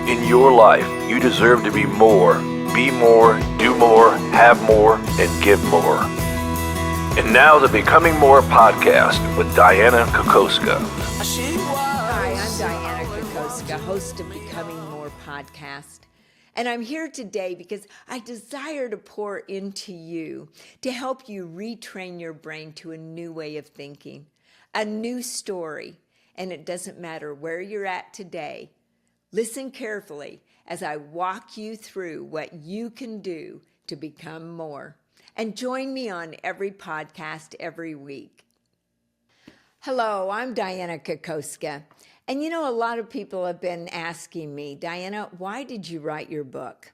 In your life, you deserve to be more, do more, have more, and give more. And now the Becoming More podcast with Dianna Kokoszka. Hi, I'm Dianna Kokoszka, host of Becoming More podcast. And I'm here today because I desire to pour into you to help you retrain your brain to a new way of thinking, a new story. And it doesn't matter where you're at today. Listen carefully as I walk you through what you can do to become more. And join me on every podcast every week. Hello, I'm Dianna Kokoszka. And you know, a lot of people have been asking me, Dianna, why did you write your book?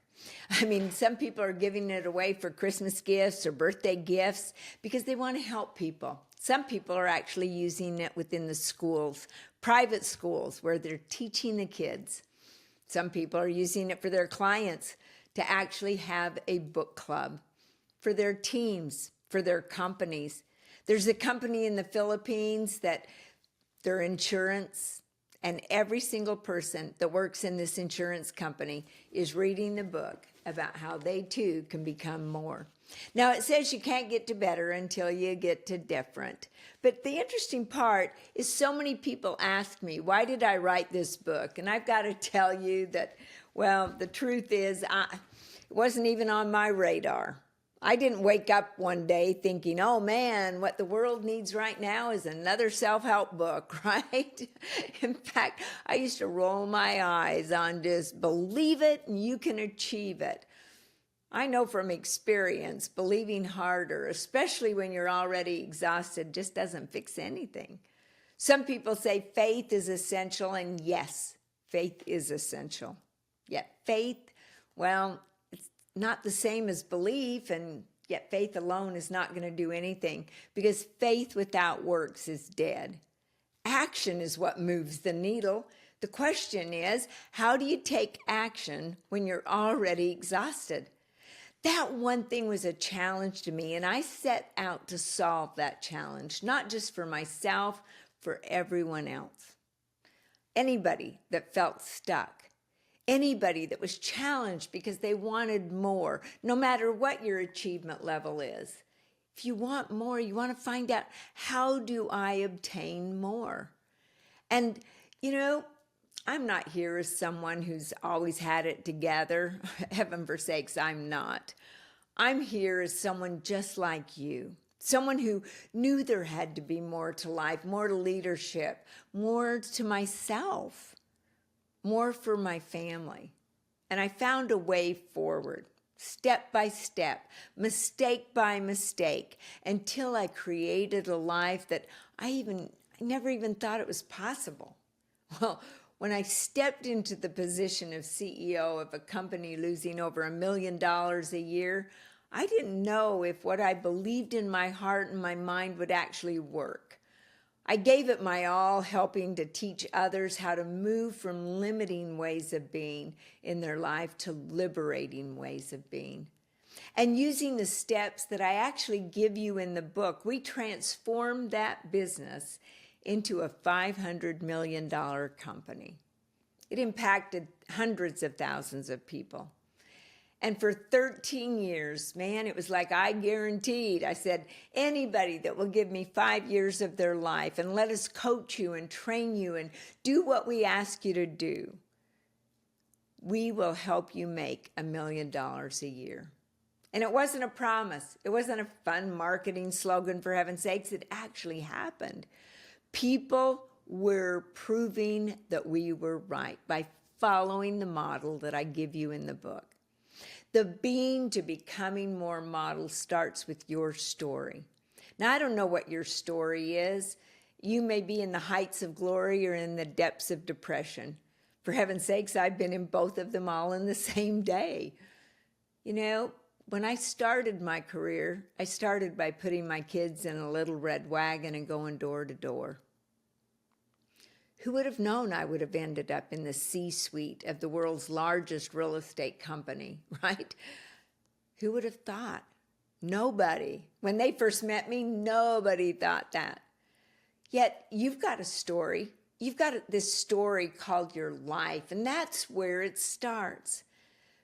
I mean, some people are giving it away for Christmas gifts or birthday gifts because they want to help people. Some people are actually using it within the schools, private schools, where they're teaching the kids. Some people are using it for their clients to actually have a book club, for their teams, for their companies. There's a company in the Philippines that their insurance, and every single person that works in this insurance company is reading the book about how they too can become more. Now, it says you can't get to better until you get to different. But the interesting part is so many people ask me, why did I write this book? And I've got to tell you that, well, the truth is it wasn't even on my radar. I didn't wake up one day thinking, oh man, what the world needs right now is another self-help book, right? In fact, I used to roll my eyes on just believe it and you can achieve it. I know from experience, believing harder, especially when you're already exhausted, just doesn't fix anything. Some people say faith is essential, and yes, faith is essential. Yet faith, well, it's not the same as belief, and yet faith alone is not going to do anything because faith without works is dead. Action is what moves the needle. The question is, how do you take action when you're already exhausted? That one thing was a challenge to me, and I set out to solve that challenge, not just for myself, for everyone else. Anybody that felt stuck, anybody that was challenged because they wanted more, no matter what your achievement level is. If you want more, you want to find out, how do I obtain more? And, you know, I'm not here as someone who's always had it together. Heaven forsakes, I'm not. I'm here as someone just like you. Someone who knew there had to be more to life, more to leadership, more to myself, more for my family. And I found a way forward, step by step, mistake by mistake, until I created a life that I never even thought it was possible. Well, when I stepped into the position of CEO of a company losing over $1 million a year, I didn't know if what I believed in my heart and my mind would actually work. I gave it my all, helping to teach others how to move from limiting ways of being in their life to liberating ways of being. And using the steps that I actually give you in the book, we transformed that business into a $500 million company. It impacted hundreds of thousands of people. And for 13 years, man, it was like I guaranteed. I said, anybody that will give me 5 years of their life and let us coach you and train you and do what we ask you to do, we will help you make $1 million a year. And it wasn't a promise. It wasn't a fun marketing slogan, for heaven's sakes. It actually happened. People were proving that we were right by following the model that I give you in the book. The being to becoming more model starts with your story. Now, I don't know what your story is. You may be in the heights of glory or in the depths of depression. For heaven's sakes, I've been in both of them all in the same day. You know, when I started my career, I started by putting my kids in a little red wagon and going door to door. Who would have known I would have ended up in the C-suite of the world's largest real estate company, right? Who would have thought? Nobody. When they first met me, nobody thought that. Yet you've got a story. you've got this story called your life, and that's where it starts.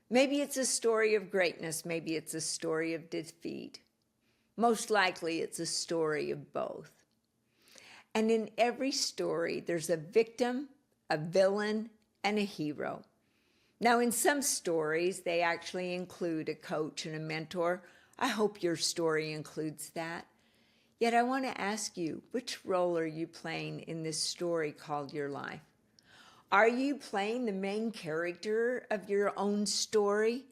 Maybe it's a story of greatness. Maybe it's a story of defeat. Most likely it's a story of both. And in every story, there's a victim, a villain, and a hero. Now, in some stories, they actually include a coach and a mentor. I hope your story includes that. Yet I want to ask you, which role are you playing in this story called your life? Are you playing the main character of your own story?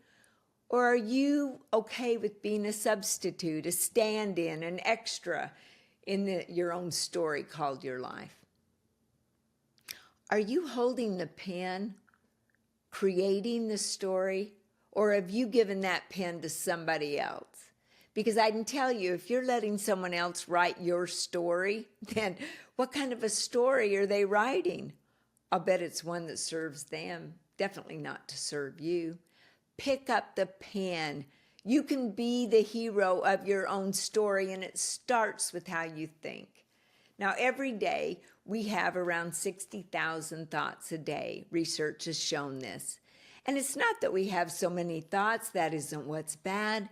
Or are you okay with being a substitute, a stand-in, an extra in your own story called your life? Are you holding the pen, creating the story, or have you given that pen to somebody else? Because I can tell you, if you're letting someone else write your story, then what kind of a story are they writing? I'll bet it's one that serves them, definitely not to serve you. Pick up the pen. You can be the hero of your own story, and it starts with how you think. Now, every day, we have around 60,000 thoughts a day. Research has shown this. And it's not that we have so many thoughts. That isn't what's bad.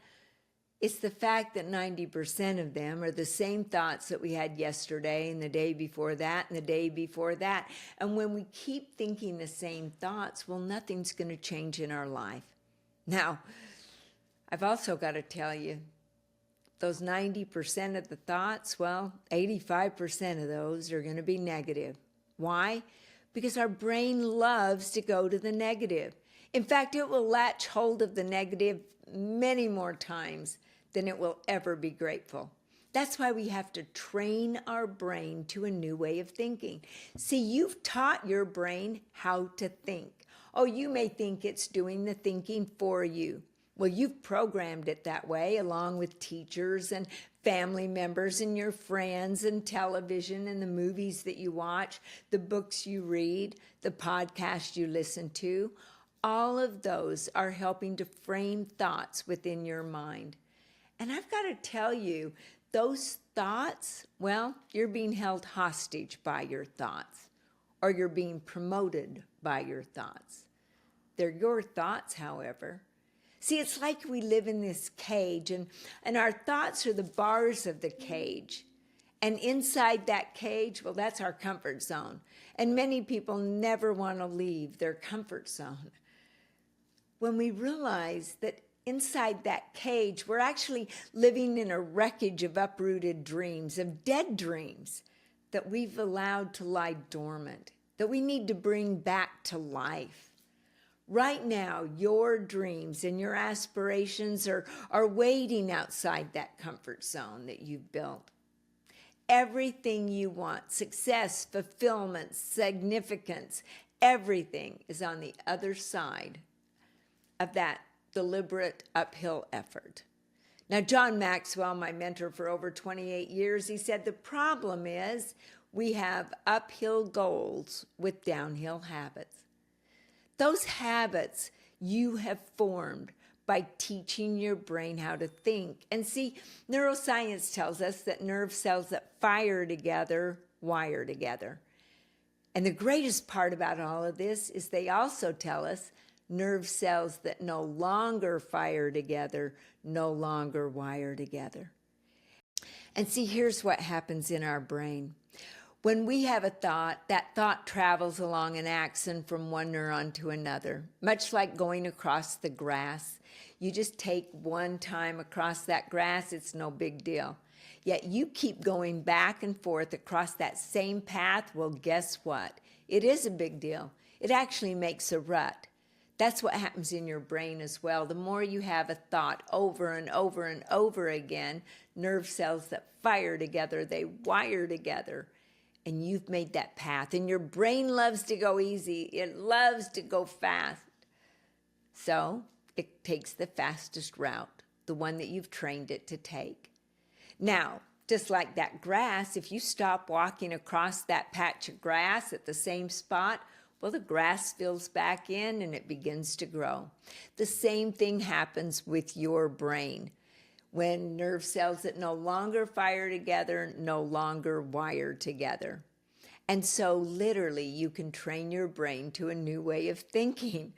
It's the fact that 90% of them are the same thoughts that we had yesterday and the day before that and the day before that. And when we keep thinking the same thoughts, well, nothing's going to change in our life. Now, I've also got to tell you, those 90% of the thoughts, well, 85% of those are going to be negative. Why? Because our brain loves to go to the negative. In fact, it will latch hold of the negative many more times than it will ever be grateful. That's why we have to train our brain to a new way of thinking. See, you've taught your brain how to think. Oh, you may think it's doing the thinking for you. Well, you've programmed it that way, along with teachers and family members and your friends and television and the movies that you watch, the books you read, the podcasts you listen to. All of those are helping to frame thoughts within your mind. And I've got to tell you, those thoughts, well, you're being held hostage by your thoughts, or you're being promoted by your thoughts. They're your thoughts, however. See, it's like we live in this cage, and our thoughts are the bars of the cage. And inside that cage, well, that's our comfort zone. And many people never want to leave their comfort zone. When we realize that inside that cage, we're actually living in a wreckage of uprooted dreams, of dead dreams that we've allowed to lie dormant, that we need to bring back to life. Right now, your dreams and your aspirations are waiting outside that comfort zone that you've built. Everything you want, success, fulfillment, significance, everything is on the other side of that deliberate uphill effort. Now, John Maxwell, my mentor for over 28 years, he said the problem is we have uphill goals with downhill habits. Those habits you have formed by teaching your brain how to think. And see, neuroscience tells us that nerve cells that fire together wire together. And the greatest part about all of this is they also tell us nerve cells that no longer fire together no longer wire together. And see, here's what happens in our brain. When we have a thought, that thought travels along an axon from one neuron to another, much like going across the grass. You just take one time across that grass, it's no big deal. Yet you keep going back and forth across that same path, well, guess what? It is a big deal. It actually makes a rut. That's what happens in your brain as well. The more you have a thought over and over and over again, nerve cells that fire together, they wire together. And you've made that path. And your brain loves to go easy. It loves to go fast. So it takes the fastest route, the one that you've trained it to take. Now, just like that grass, if you stop walking across that patch of grass at the same spot, well, the grass fills back in and it begins to grow. The same thing happens with your brain. When nerve cells that no longer fire together, no longer wire together. And so literally you can train your brain to a new way of thinking.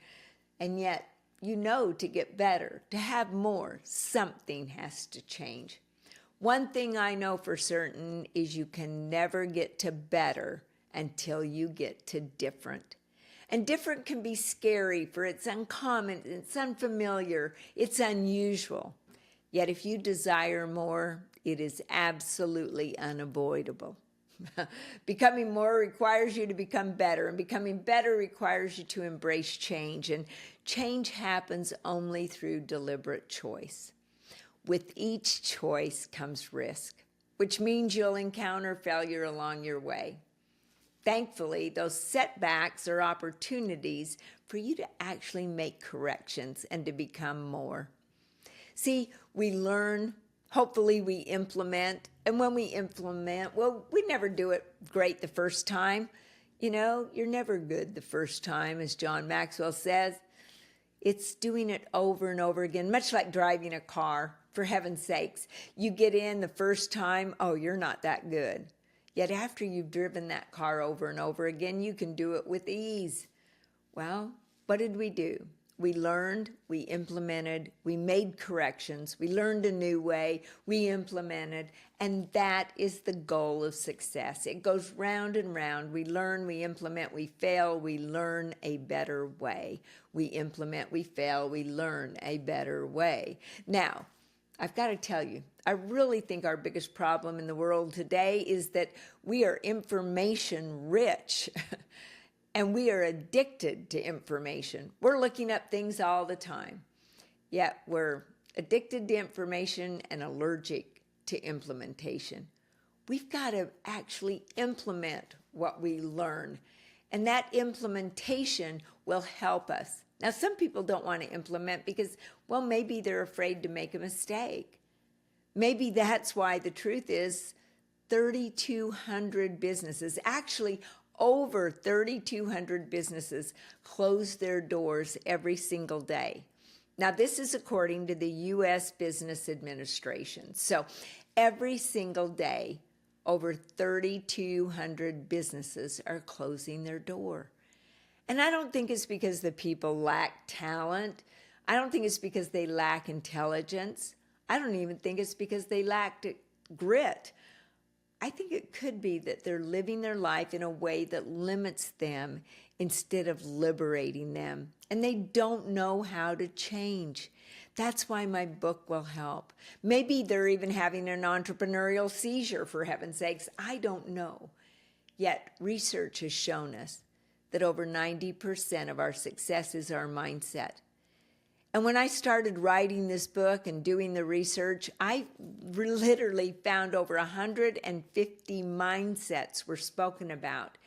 And yet, you know, to get better, to have more, something has to change. One thing I know for certain is you can never get to better until you get to different. And different can be scary, for it's uncommon, it's unfamiliar, it's unusual. Yet if you desire more, it is absolutely unavoidable. Becoming more requires you to become better, and becoming better requires you to embrace change. And change happens only through deliberate choice. With each choice comes risk, which means you'll encounter failure along your way. Thankfully, those setbacks are opportunities for you to actually make corrections and to become more. See, we learn, hopefully we implement, and when we implement, well, we never do it great the first time. You know, you're never good the first time, as John Maxwell says. It's doing it over and over again, much like driving a car, for heaven's sakes. You get in the first time, oh, you're not that good. Yet after you've driven that car over and over again, you can do it with ease. Well, what did we do? We learned, we implemented, we made corrections, we learned a new way, we implemented, and that is the goal of success. It goes round and round. We learn, we implement, we fail, we learn a better way. We implement, we fail, we learn a better way. Now, I've got to tell you, I really think our biggest problem in the world today is that we are information rich. And we are addicted to information. We're looking up things all the time. Yet we're addicted to information and allergic to implementation. We've got to actually implement what we learn. And that implementation will help us. Now, some people don't want to implement because, well, maybe they're afraid to make a mistake. Maybe that's why the truth is 3,200 businesses, actually over 3,200 businesses close their doors every single day. Now, this is according to the U.S. Business Administration. So every single day, over 3,200 businesses are closing their door. And I don't think it's because the people lack talent. I don't think it's because they lack intelligence. I don't even think it's because they lack grit. I think it could be that they're living their life in a way that limits them instead of liberating them. And they don't know how to change. That's why my book will help. Maybe they're even having an entrepreneurial seizure, for heaven's sakes. I don't know. Yet research has shown us that over 90% of our success is our mindset. And when I started writing this book and doing the research, I literally found over 150 mindsets were spoken about.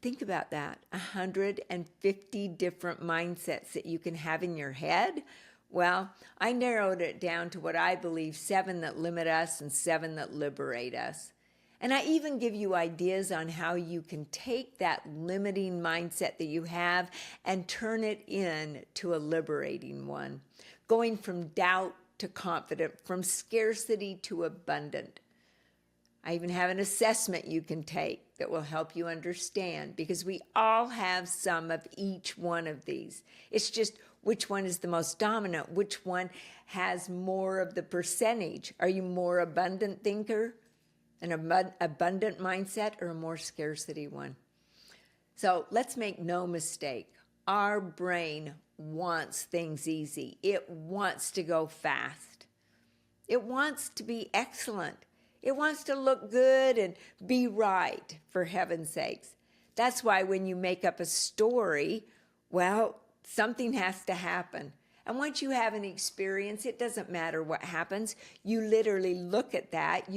Think about that, 150 different mindsets that you can have in your head. Well, I narrowed it down to what I believe 7 that limit us and 7 that liberate us. And I even give you ideas on how you can take that limiting mindset that you have and turn it into a liberating one, going from doubt to confident, from scarcity to abundant. I even have an assessment you can take that will help you understand, because we all have some of each one of these. It's just which one is the most dominant, which one has more of the percentage. Are you more abundant thinker? An abundant mindset, or a more scarcity one? So let's make no mistake. Our brain wants things easy. It wants to go fast. It wants to be excellent. It wants to look good and be right, for heaven's sakes. That's why when you make up a story, well, something has to happen. And once you have an experience, it doesn't matter what happens. You literally look at that.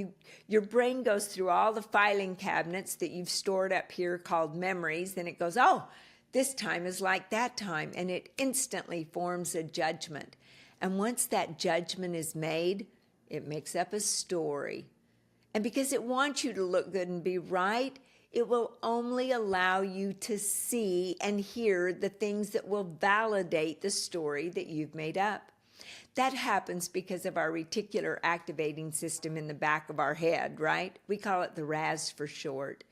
Your brain goes through all the filing cabinets that you've stored up here called memories, and it goes, oh, this time is like that time. And it instantly forms a judgment. And once that judgment is made, it makes up a story. And because it wants you to look good and be right, it will only allow you to see and hear the things that will validate the story that you've made up. That happens because of our reticular activating system in the back of our head, right? We call it the RAS for short.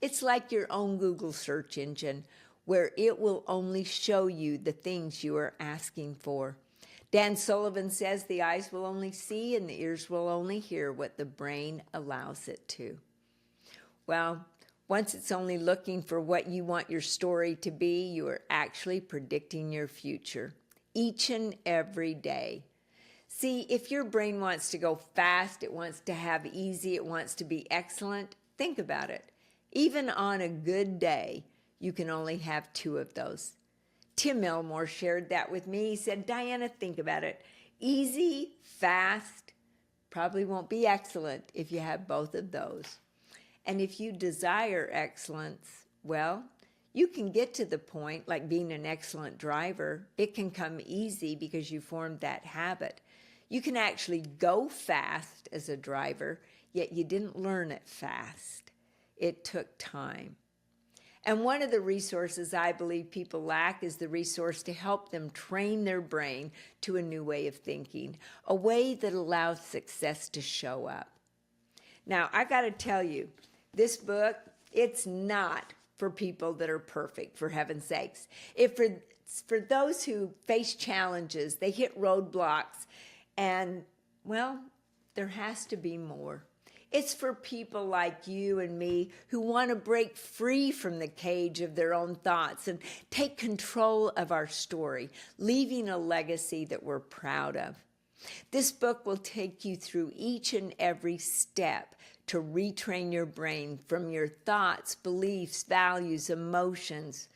It's like your own Google search engine, where it will only show you the things you are asking for. Dan Sullivan says the eyes will only see and the ears will only hear what the brain allows it to. Well, once it's only looking for what you want your story to be, you are actually predicting your future each and every day. See, if your brain wants to go fast, it wants to have easy, it wants to be excellent, think about it. Even on a good day, you can only have two of those. Tim Elmore shared that with me. He said, Dianna, think about it. Easy, fast, probably won't be excellent if you have both of those. And if you desire excellence, well, you can get to the point, like being an excellent driver. It can come easy because you formed that habit. You can actually go fast as a driver, yet you didn't learn it fast. It took time. And one of the resources I believe people lack is the resource to help them train their brain to a new way of thinking, a way that allows success to show up. Now, I got to tell you, this book, it's not for people that are perfect, for heaven's sakes. It's for those who face challenges, they hit roadblocks, and, well, there has to be more. It's for people like you and me who want to break free from the cage of their own thoughts and take control of our story, leaving a legacy that we're proud of. This book will take you through each and every step to retrain your brain from your thoughts, beliefs, values, emotions,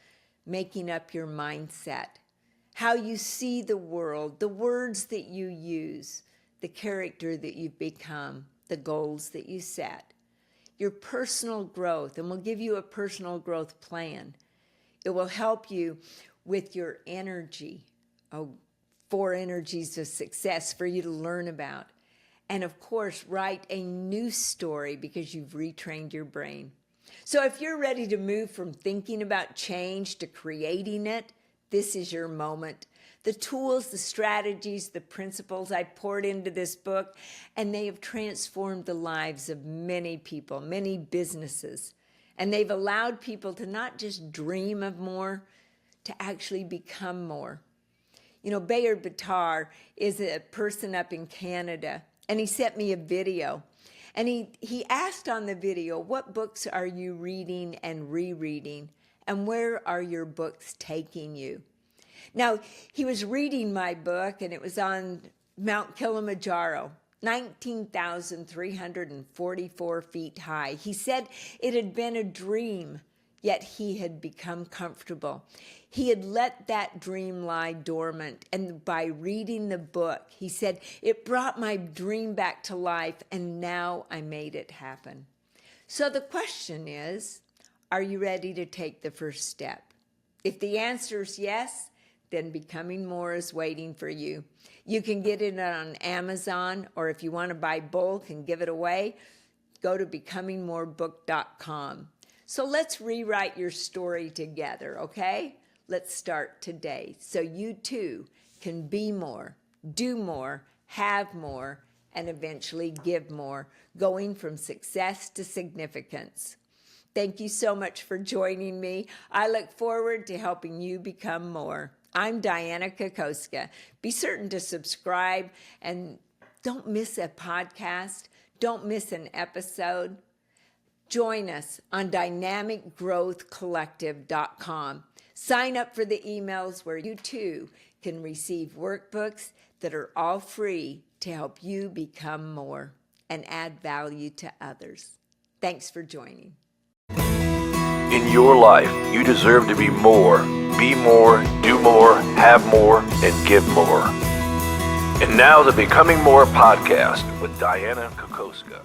making up your mindset, how you see the world, the words that you use, the character that you've become, the goals that you set, your personal growth, and we'll give you a personal growth plan. It will help you with your energy, 4 energies of success for you to learn about. And of course, write a new story because you've retrained your brain. So if you're ready to move from thinking about change to creating it, this is your moment. The tools, the strategies, the principles I poured into this book, and they have transformed the lives of many people, many businesses. And they've allowed people to not just dream of more, to actually become more. You know, Bayard Bitar is a person up in Canada, and he sent me a video. And he asked on the video, what books are you reading and rereading? And where are your books taking you? Now, he was reading my book, and it was on Mount Kilimanjaro, 19,344 feet high. He said it had been a dream, yet he had become comfortable. He had let that dream lie dormant, and by reading the book, he said, it brought my dream back to life, and now I made it happen. So the question is, are you ready to take the first step? If the answer is yes, then Becoming More is waiting for you. You can get it on Amazon, or if you want to buy bulk and give it away, go to becomingmorebook.com. So let's rewrite your story together, okay? Let's start today so you too can be more, do more, have more, and eventually give more, going from success to significance. Thank you so much for joining me. I look forward to helping you become more. I'm Dianna Kokoszka. Be certain to subscribe and don't miss a podcast. Don't miss an episode. Join us on dynamicgrowthcollective.com. Sign up for the emails where you too can receive workbooks that are all free to help you become more and add value to others. Thanks for joining. In your life, you deserve to be more, do more, have more, and give more. And now the Becoming More podcast with Dianna Kokoszka.